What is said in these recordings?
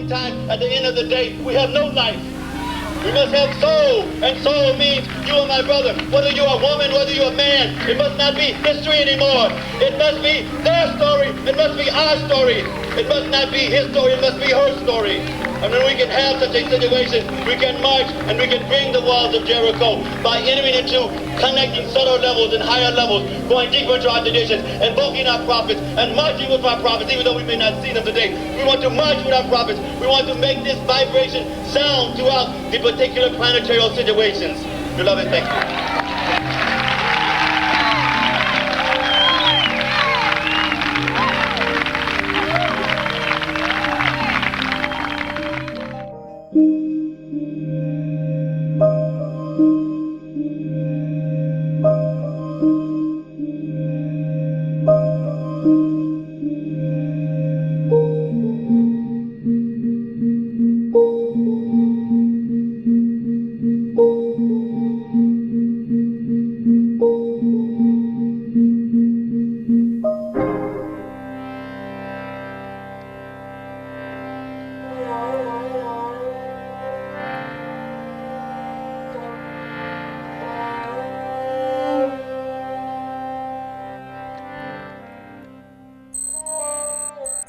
meantime, at the end of the day, we have no life. We must have soul, and soul means you are my brother. Whether you're a woman, whether you're a man, it must not be history anymore. It must be their story. It must be our story. It must not be his story. It must be her story. And when we can have such a situation, we can march and we can bring the walls of Jericho by entering into connecting subtle levels and higher levels, going deeper into our traditions, invoking our prophets, and marching with our prophets, even though we may not see them today. We want to march with our prophets. We want to make this vibration sound throughout the particular planetary situations. Beloved, thank you.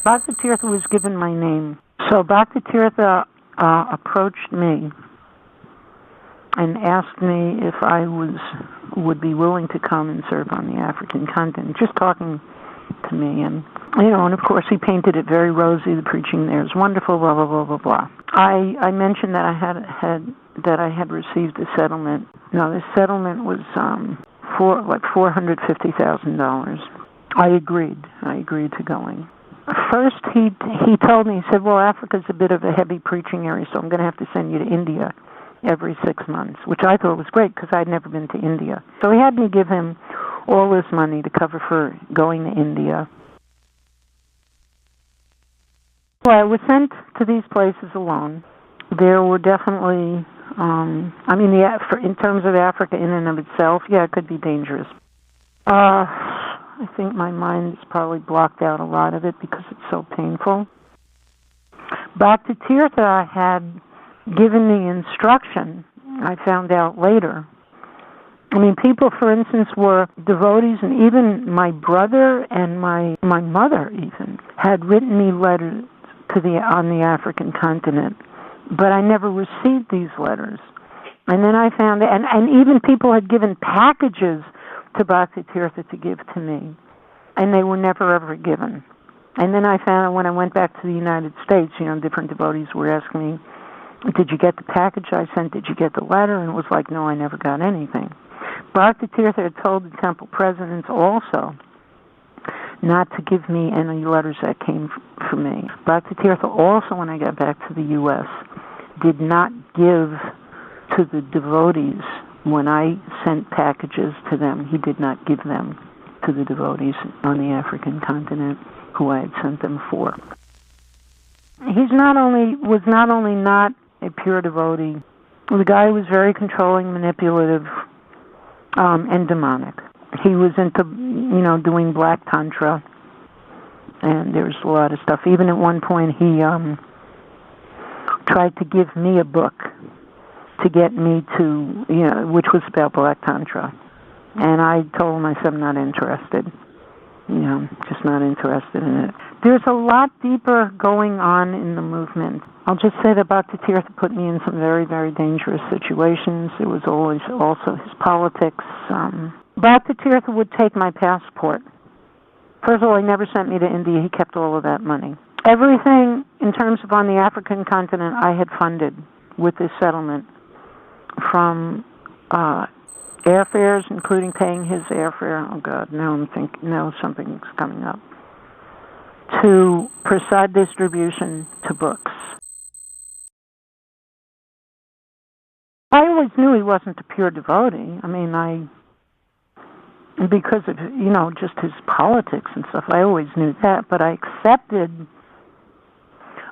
Bhakti Tirtha was given my name. So Bhakti Tirtha approached me and asked me if I would be willing to come and serve on the African continent, just talking to me. And, and of course he painted it very rosy. The preaching there is wonderful, blah, blah, blah, blah, blah. I mentioned that I had received a settlement. No, this settlement was for like $450,000. I agreed to going. First, he told me, he said, well, Africa's a bit of a heavy preaching area, so I'm going to have to send you to India every 6 months, which I thought was great because I'd never been to India. So he had me give him all this money to cover for going to India. Well, I was sent to these places alone. There were definitely, in terms of Africa in and of itself, yeah, it could be dangerous. I think my mind has probably blocked out a lot of it because it's so painful. Bhakti Tirtha had given me instruction, I found out later. People, for instance, were devotees, and even my brother and my mother even had written me letters on the African continent, but I never received these letters. And then I found, and even people had given packages to Bhakti Tirtha to give to me, and they were never ever given. And then I found when I went back to the United States, different devotees were asking me, did you get the package I sent? Did you get the letter? And it was like, no, I never got anything. Bhakti Tirtha had told the temple presidents also not to give me any letters that came for me. Bhakti Tirtha also, when I got back to the U.S., did not give to the devotees. When I sent packages to them, he did not give them to the devotees on the African continent who I had sent them for. He was not only not a pure devotee, the guy was very controlling, manipulative, and demonic. He was into, doing black tantra, and there was a lot of stuff. Even at one point, he tried to give me a book to get me to, which was about black tantra. And I told him, I said, I'm not interested. Just not interested in it. There's a lot deeper going on in the movement. I'll just say that Bhakti Tirtha put me in some very, very dangerous situations. It was always also his politics. Bhakti Tirtha would take my passport. First of all, he never sent me to India. He kept all of that money. Everything in terms of on the African continent I had funded with this settlement, from airfares, including paying his airfare. Oh God, now something's coming up. To prasad distribution to books. I always knew he wasn't a pure devotee. Because of, just his politics and stuff, I always knew that, but I accepted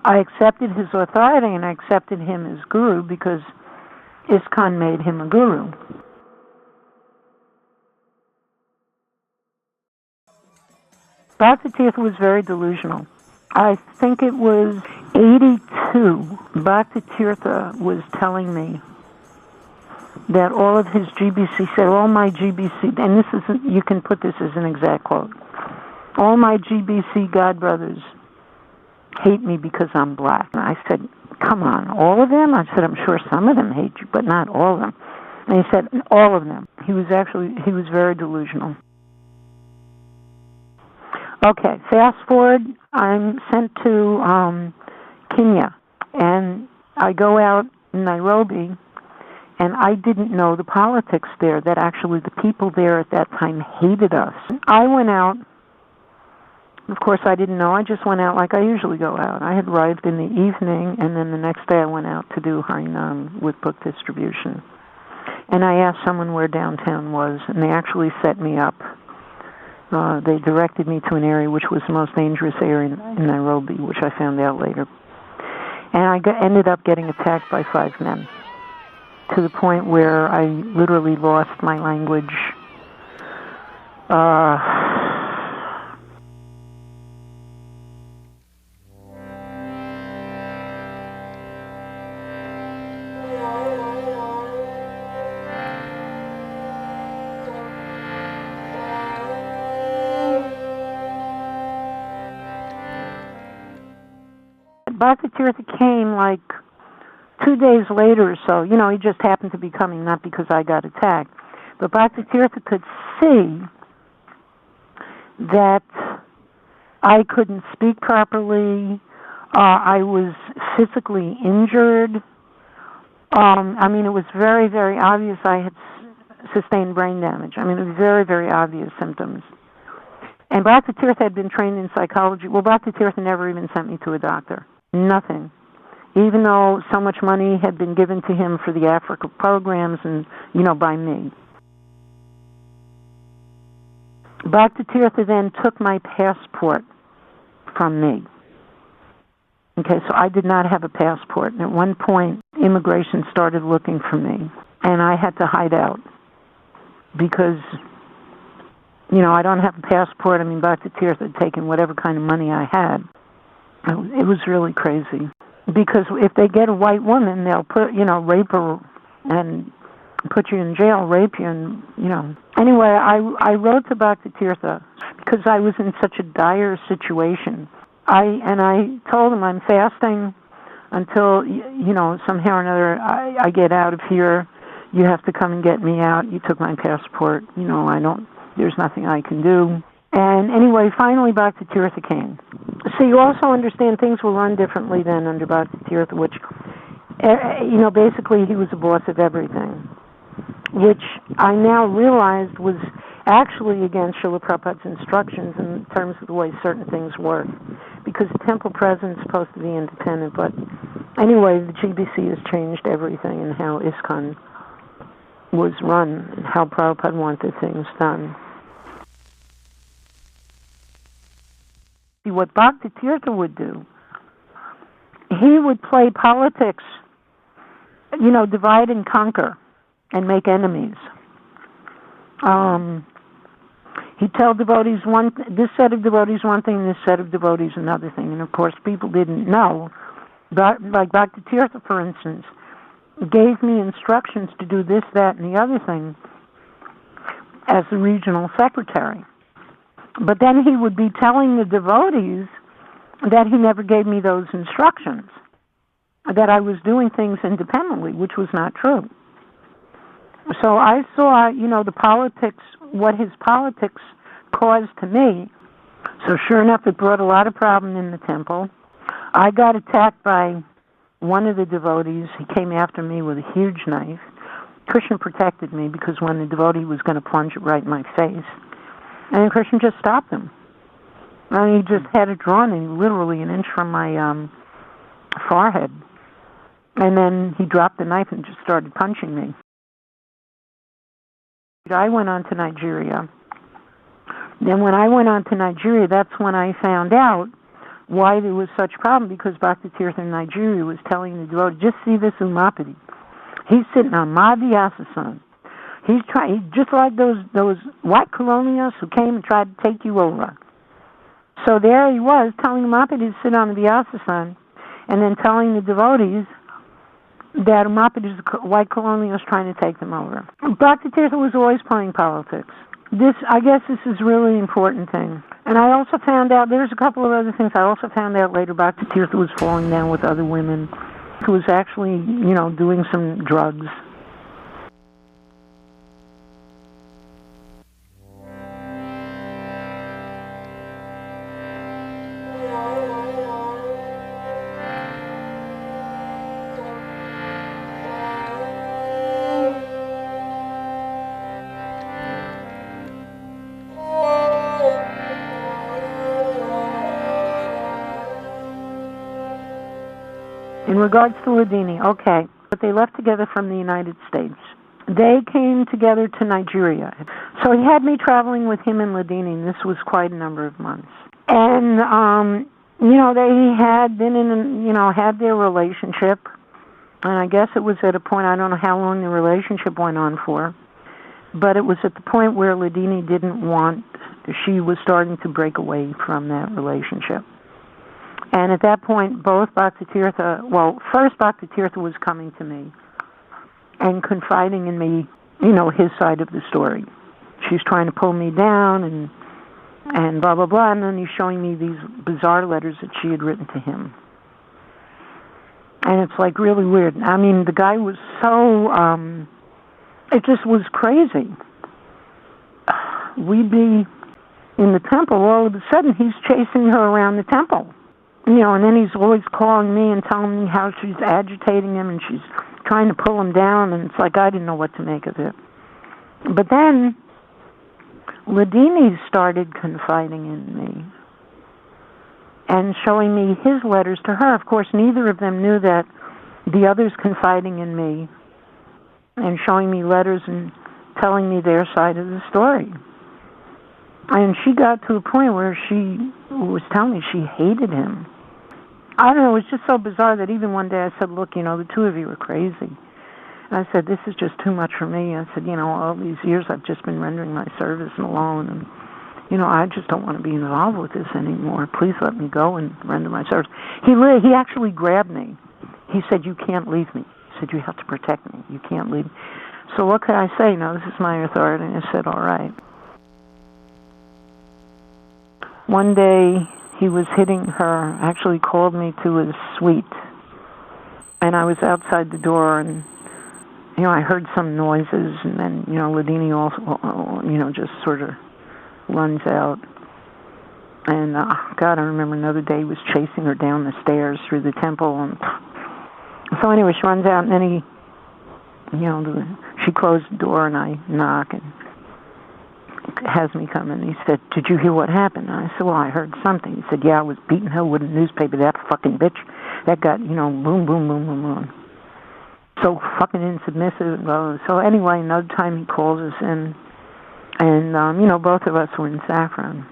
his authority and I accepted him as guru because ISKCON made him a guru. Bhakti Tirtha was very delusional. I think it was 82, Bhakti Tirtha was telling me that all of his GBC, said all my GBC, and this isn't, you can put this as an exact quote, all my GBC godbrothers hate me because I'm black. And I said, come on, all of them? I said, I'm sure some of them hate you, but not all of them. And he said, all of them. He was very delusional. Okay, fast forward, I'm sent to Kenya, and I go out in Nairobi, and I didn't know the politics there, that actually the people there at that time hated us. I went out, of course I didn't know, I just went out like I usually go out. I had arrived in the evening, and then the next day I went out to do Harinam with book distribution. And I asked someone where downtown was, and they actually set me up. They directed me to an area which was the most dangerous area in Nairobi, which I found out later. And I ended up getting attacked by 5 men, to the point where I literally lost my language. Bhakti Tirtha came like 2 days later or so. You know, he just happened to be coming, not because I got attacked. But Bhakti Tirtha could see that I couldn't speak properly. I was physically injured. I mean, it was very, very obvious I had sustained brain damage. I mean, it was very, very obvious symptoms. And Bhakti Tirtha had been trained in psychology. Well, Bhakti Tirtha never even sent me to a doctor. Nothing. Even though so much money had been given to him for the Africa programs and, you know, by me. Bhakti Tirtha then took my passport from me. Okay, so I did not have a passport. And at one point, immigration started looking for me. And I had to hide out. Because, you know, I don't have a passport. I mean, Bhakti Tirtha had taken whatever kind of money I had. It was really crazy. Because if they get a white woman, they'll put, you know, rape her and put you in jail, rape you, and, you know. Anyway, I wrote to Bhakti Tirtha because I was in such a dire situation. I told him I'm fasting until, you know, somehow or another I get out of here. You have to come and get me out. You took my passport. You know, there's nothing I can do. And anyway, finally Bhakti Tirtha came. So you also understand things were run differently then under Bhakti Tirtha, which, you know, basically he was the boss of everything, which I now realized was actually against Srila Prabhupada's instructions in terms of the way certain things work, because the temple president's supposed to be independent, but anyway, the GBC has changed everything and how ISKCON was run and how Prabhupada wanted things done. See, what Bhakti Tirtha would do, he would play politics, you know, divide and conquer and make enemies. He'd tell devotees this set of devotees one thing, this set of devotees another thing. And of course, people didn't know. But, like Bhakti Tirtha, for instance, gave me instructions to do this, that, and the other thing as the regional secretary. But then he would be telling the devotees that he never gave me those instructions, that I was doing things independently, which was not true. So I saw, you know, the politics, what his politics caused to me. So sure enough, it brought a lot of problem in the temple. I got attacked by one of the devotees. He came after me with a huge knife. Krishna protected me because when the devotee was going to plunge it right in my face, and Krishna just stopped him. I mean, he just had it drawn in literally an inch from my forehead. And then he dropped the knife and just started punching me. I went on to Nigeria. Then when I went on to Nigeria, that's when I found out why there was such a problem, because Bhakti Tirtha in Nigeria was telling the devotee, just see this Umapati. He's sitting on Madhyasasana. He's trying, just like those white colonials who came and tried to take you over. So there he was telling Umapati to sit on the Vyasasana, and then telling the devotees that Muppet is white colonialists trying to take them over. Bhakti Tirtha was always playing politics. I guess this is a really important thing. And I also found out, there's a couple of other things I also found out later. Bhakti Tirtha was falling down with other women, who was actually, doing some drugs. In regards to Ladini, okay, but they left together from the United States. They came together to Nigeria. So he had me traveling with him and Ladini, and this was quite a number of months. And, they had been had their relationship, and I guess it was at a point, I don't know how long the relationship went on for, but it was at the point where Ladini she was starting to break away from that relationship. And at that point, both Bhakti Tirtha, first Bhakti Tirtha was coming to me and confiding in me, his side of the story. She's trying to pull me down and blah, blah, blah, and then he's showing me these bizarre letters that she had written to him. And it's like really weird. I mean, the guy was so, it just was crazy. We'd be in the temple, all of a sudden he's chasing her around the temple. And then he's always calling me and telling me how she's agitating him and she's trying to pull him down, and it's like I didn't know what to make of it. But then Ladini started confiding in me and showing me his letters to her. Of course, neither of them knew that the other's confiding in me and showing me letters and telling me their side of the story. And she got to a point where she was telling me she hated him. I don't know, it was just so bizarre that even one day I said, look, the two of you are crazy. And I said, this is just too much for me. I said, all these years I've just been rendering my service alone, and, I just don't want to be involved with this anymore. Please let me go and render my service. He actually grabbed me. He said, you can't leave me. He said, you have to protect me. You can't leave me. So what could I say? No, this is my authority. And I said, all right. One day, he was hitting her, actually called me to his suite. And I was outside the door, and, I heard some noises, and then, Ladini also, just sort of runs out. And, God, I remember another day he was chasing her down the stairs through the temple. And so anyway, she runs out, and then she closed the door, and I knock, and has me come in. He said, did you hear what happened? And I said, well, I heard something. He said, yeah, I was beating her with a newspaper. That fucking bitch, that got, boom, boom, boom, boom, boom. So fucking insubmissive. So anyway, another time he calls us in, and, both of us were in saffron.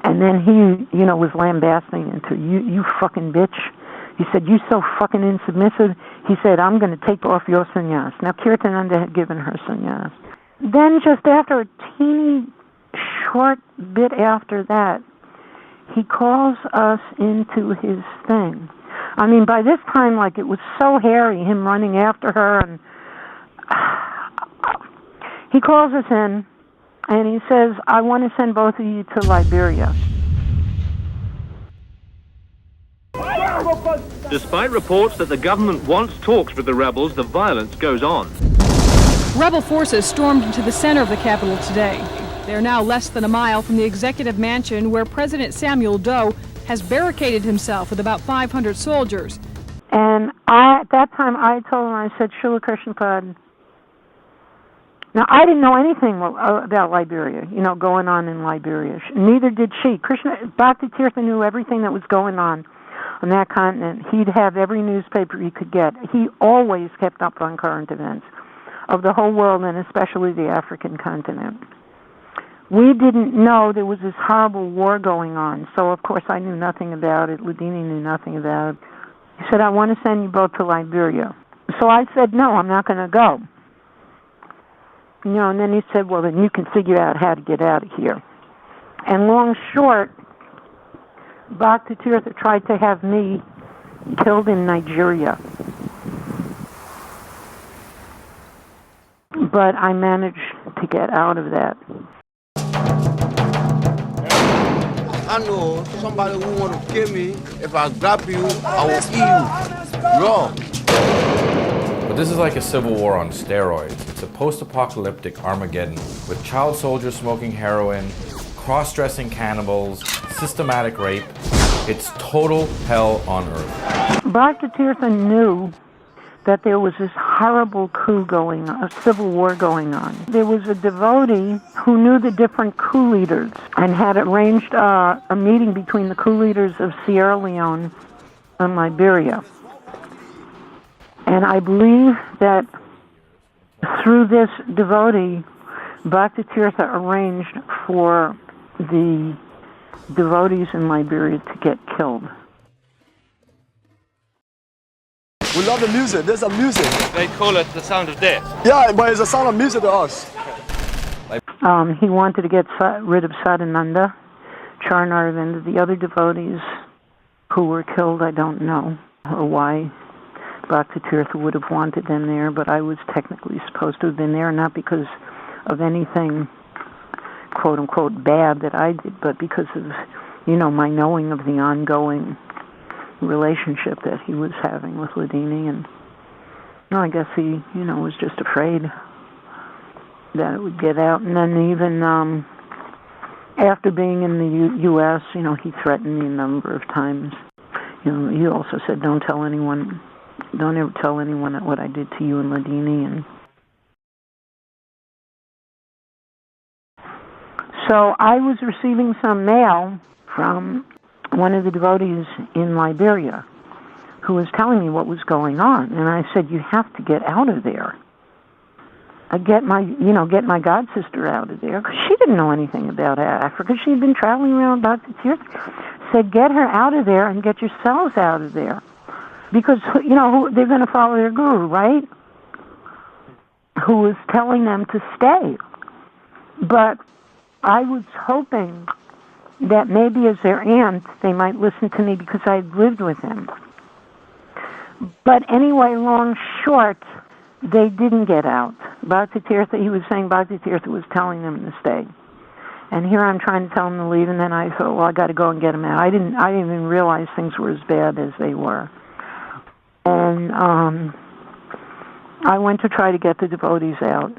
And then he, was lambasting into, you fucking bitch. He said, you so fucking insubmissive. He said, I'm going to take off your sannyas. Now, Kirtananda had given her sannyas. Then just after a teeny short bit after that, he calls us into his thing. I mean, by this time, it was so hairy, him running after her, and he calls us in, and he says, I want to send both of you to Liberia. Despite reports that the government wants talks with the rebels, the violence goes on. Rebel forces stormed into the center of the capital today. They are now less than a mile from the executive mansion where President Samuel Doe has barricaded himself with about 500 soldiers. And at that time I told him, I said, Srila Krishnapad. Now, I didn't know anything about Liberia, going on in Liberia. Neither did she. Bhakti Tirtha knew everything that was going on that continent. He'd have every newspaper he could get. He always kept up on current events of the whole world, and especially the African continent. We didn't know there was this horrible war going on, so of course I knew nothing about it. Ladini knew nothing about it. He said, I want to send you both to Liberia. So I said, no, I'm not going to go. And then he said, well, then you can figure out how to get out of here. And long short, Bhakti Tirtha tried to have me killed in Nigeria. But I managed to get out of that. I know somebody who want to kill me. If I grab you, I will eat you raw. But this is like a civil war on steroids. It's a post-apocalyptic Armageddon with child soldiers smoking heroin, cross-dressing cannibals, systematic rape. It's total hell on earth. Bhakti Tirtha knew that there was this horrible coup going on, a civil war going on. There was a devotee who knew the different coup leaders and had arranged a meeting between the coup leaders of Sierra Leone and Liberia. And I believe that through this devotee, Bhakti Tirtha arranged for the devotees in Liberia to get killed. We love the music. There's a music. They call it the sound of death. Yeah, but it's a sound of music to us. He wanted to get rid of Sadhananda, Charnaravinda, the other devotees who were killed. I don't know or why Bhakti Tirtha would have wanted them there, but I was technically supposed to have been there, not because of anything quote-unquote bad that I did, but because of, my knowing of the ongoing relationship that he was having with Ladini, and I guess he, was just afraid that it would get out. And then even after being in the U.S., he threatened me a number of times. He also said, don't ever tell anyone what I did to you and Ladini. And so I was receiving some mail from one of the devotees in Liberia who was telling me what was going on. And I said, you have to get out of there. Get my god sister out of there, because she didn't know anything about Africa. She had been traveling around Bhakti Tirtha. Said, get her out of there and get yourselves out of there. Because, they're going to follow their guru, right? Who was telling them to stay. But I was hoping that maybe as their aunt, they might listen to me because I had lived with him. But anyway, long short, they didn't get out. Bhakti Tirtha, he was saying Bhakti Tirtha was telling them to stay. And here I'm trying to tell them to leave, and then I thought, well, I got to go and get them out. I didn't even realize things were as bad as they were. And I went to try to get the devotees out,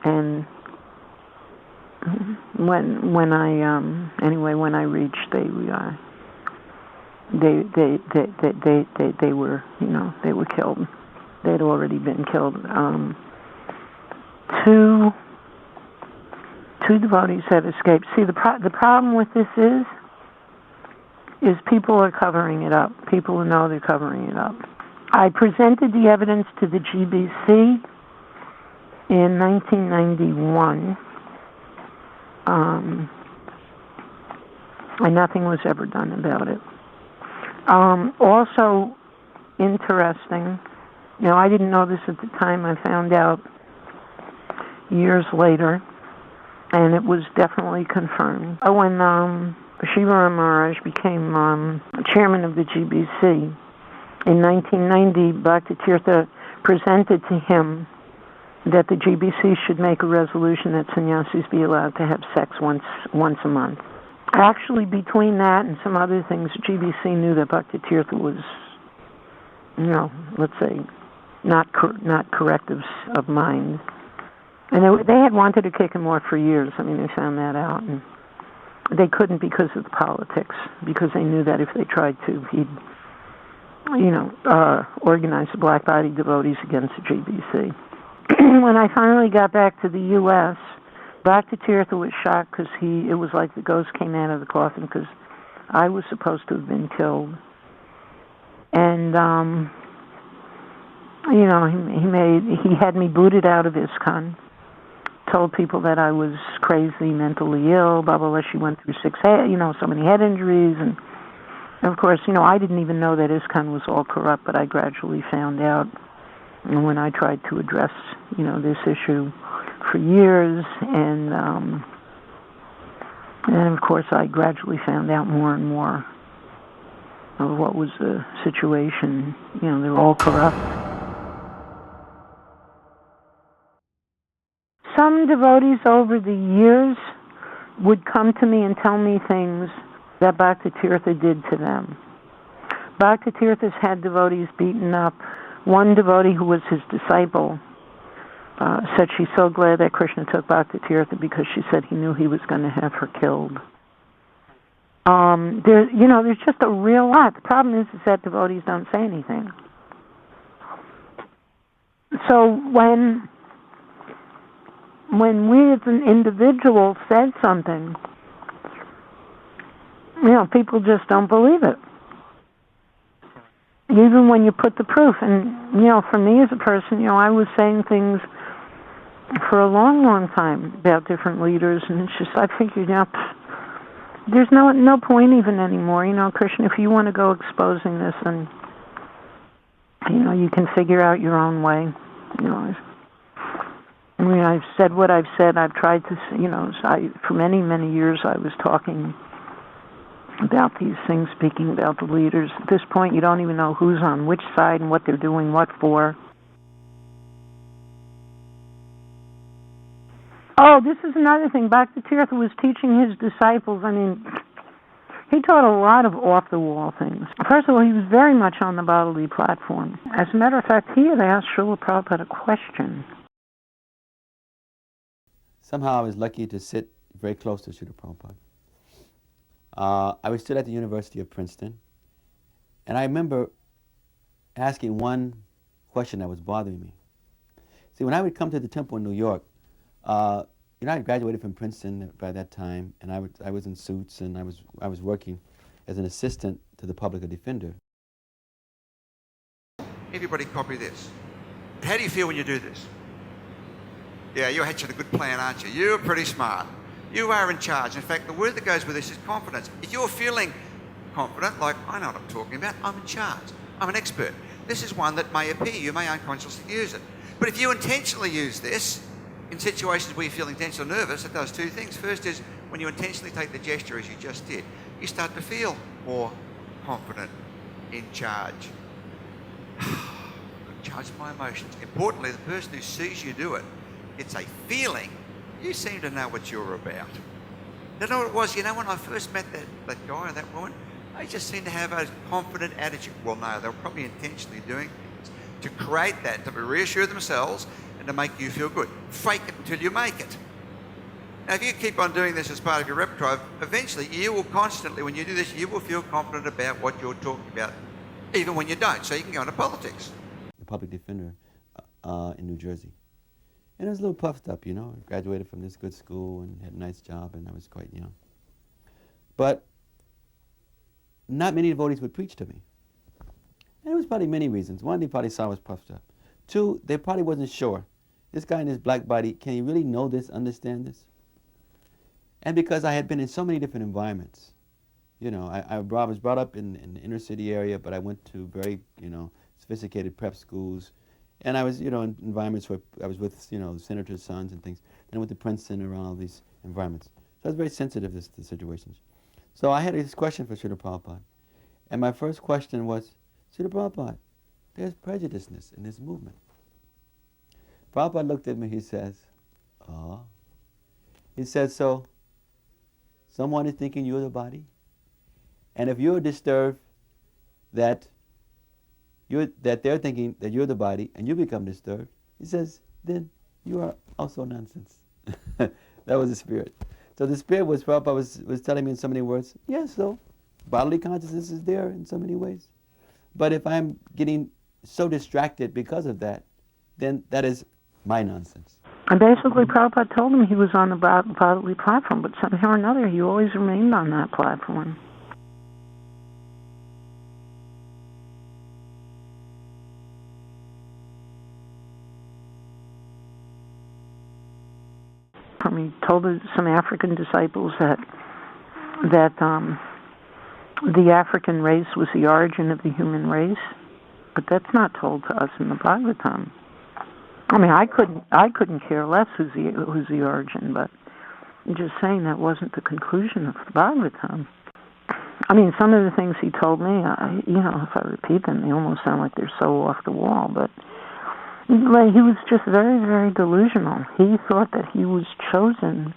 and when I reached, they were killed. They'd already been killed. Two devotees have escaped. See, the problem with this is people are covering it up. People who know they're covering it up. I presented the evidence to the GBC in 1991. And nothing was ever done about it. Also interesting, I didn't know this at the time. I found out years later, and it was definitely confirmed. When Shivaram Maharaj became chairman of the GBC in 1990, Bhakti Tirtha presented to him that the GBC should make a resolution that sannyasis be allowed to have sex once a month. Actually, between that and some other things, GBC knew that Bhakti Tirtha was, let's say, not corrective of mind. And they had wanted to kick him off for years. They found that out. And they couldn't because of the politics, because they knew that if they tried to, he'd, organize the black body devotees against the GBC. When I finally got back to the U.S., Bhakti Tirtha was shocked because it was like the ghost came out of the coffin, because I was supposed to have been killed. And, he had me booted out of ISKCON, told people that I was crazy, mentally ill, blah, blah, blah. She went through so many head injuries. And of course, I didn't even know that ISKCON was all corrupt, but I gradually found out. And when I tried to address, this issue for years, and of course I gradually found out more and more of what was the situation. You know, they're all corrupt. Some devotees over the years would come to me and tell me things that Bhakti Tirtha did to them. Bhakti Tirtha's had devotees beaten up. One devotee who was his disciple said she's so glad that Krishna took Bhakti Tirtha because she said he knew he was going to have her killed. There's just a real lot. The problem is that devotees don't say anything. So when we as an individual said something, people just don't believe it. Even when you put the proof. And, for me as a person, I was saying things for a long, long time about different leaders, and it's just, I figured, there's no point even anymore. Krishna, if you want to go exposing this, and, you can figure out your own way. I've said what I've said. I've tried to, for many, many years I was talking about these things, speaking about the leaders. At this point, you don't even know who's on which side and what they're doing what for. Oh, this is another thing. Bhakti Tirtha was teaching his disciples. He taught a lot of off-the-wall things. First of all, he was very much on the bodily platform. As a matter of fact, he had asked Srila Prabhupada a question. Somehow I was lucky to sit very close to Srila Prabhupada. I was still at the University of Princeton, and I remember asking one question that was bothering me. See, when I would come to the temple in New York, I graduated from Princeton by that time, and I was in suits, and I was working as an assistant to the public defender. Everybody copy this. How do you feel when you do this? Yeah, you're hatching a good plan, aren't you? You're pretty smart. You are in charge. In fact, the word that goes with this is confidence. If you're feeling confident, like, I know what I'm talking about, I'm in charge, I'm an expert. This is one that may appear, you may unconsciously use it. But if you intentionally use this, in situations where you feel intense or nervous, it does two things. First is, when you intentionally take the gesture as you just did, you start to feel more confident, in charge. In charge of my emotions. Importantly, the person who sees you do it, it's a feeling. You seem to know what you're about. You know what it was? When I first met that guy or that woman, they just seemed to have a confident attitude. Well, no, they were probably intentionally doing things to create that, to reassure themselves and to make you feel good. Fake it until you make it. Now, if you keep on doing this as part of your repertoire, eventually you will constantly, when you do this, you will feel confident about what you're talking about, even when you don't. So you can go into politics. The public defender in New Jersey. And I was a little puffed up, I graduated from this good school and had a nice job, and I was quite young. But not many devotees would preach to me. And there was probably many reasons. One, they probably saw I was puffed up. Two, they probably wasn't sure. This guy in his black body, can he really know this, understand this? And because I had been in so many different environments. I was brought up in the inner city area, but I went to very, sophisticated prep schools. And I was, in environments where I was with, senators' sons and things. Then I went to Princeton, around all these environments. So I was very sensitive to situations. So I had this question for Srila Prabhupada. And my first question was, Srila Prabhupada, there's prejudiceness in this movement. Prabhupada looked at me, he says, He says, so someone is thinking you're the body? And if you're disturbed that they're thinking that you're the body and you become disturbed, he says, then you are also nonsense. That was the spirit. So the spirit was, Prabhupada was telling me in so many words, yes, so bodily consciousness is there in so many ways. But if I'm getting so distracted because of that, then that is my nonsense. And basically Prabhupada told him he was on the bodily platform, but somehow or another he always remained on that platform. He told some African disciples that the African race was the origin of the human race, but that's not told to us in the Bhagavatam. I couldn't care less who's the origin, but I'm just saying that wasn't the conclusion of the Bhagavatam. I mean, some of the things he told me, you know, if I repeat them, they almost sound like they're so off the wall, but like, he was just very, very delusional. He thought that he was chosen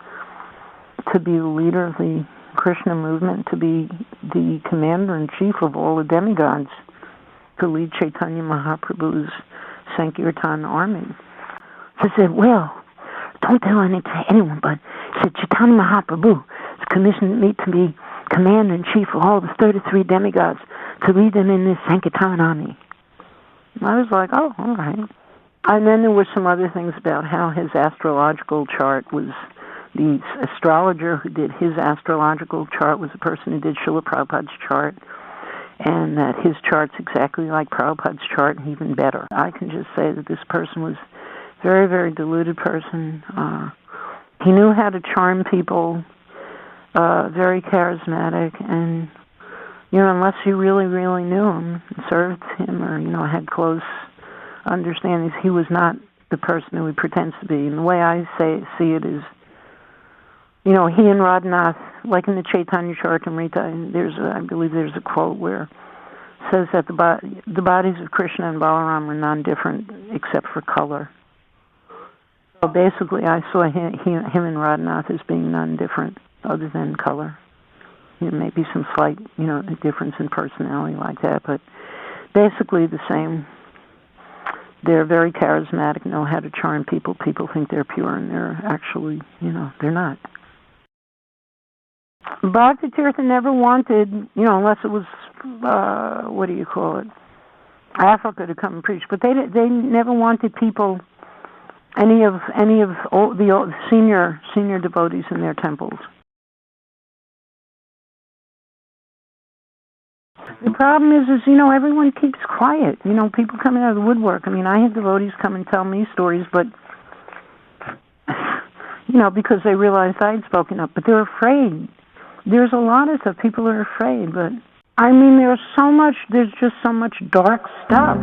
to be the leader of the Krishna movement, to be the commander-in-chief of all the demigods, to lead Chaitanya Mahaprabhu's Sankirtan army. So he said, well, don't tell anyone, but he said, Chaitanya Mahaprabhu has commissioned me to be commander-in-chief of all the 33 demigods, to lead them in this Sankirtan army. And I was like, oh, all right. And then there were some other things about how his astrological chart was, the astrologer who did his astrological chart was the person who did Srila Prabhupada's chart, and that his chart's exactly like Prabhupada's chart, and even better. I can just say that this person was a very, very deluded person. He knew how to charm people, very charismatic, and, you know, unless you really, really knew him and served him or, you know, had close understandings, he was not the person who he pretends to be. And the way I see it is, you know, he and Radhanath, like in the Chaitanya Charitamrita, I believe there's a quote where it says that the bodies of Krishna and Balaram are non-different except for color. So basically, I saw him and Radhanath as being non-different other than color. You know, maybe some slight, you know, difference in personality like that, but basically the same. They're very charismatic, know how to charm people. People think they're pure, and they're actually, you know, they're not. Bhakti Tirtha never wanted, you know, unless it was, Africa to come and preach, but they never wanted people, any of the senior devotees in their temples. The problem is, you know, everyone keeps quiet. You know, people coming out of the woodwork. I mean, I have devotees come and tell me stories, but, you know, because they realized I had spoken up, but they're afraid. There's a lot of stuff. People are afraid, but, I mean, there's just so much dark stuff.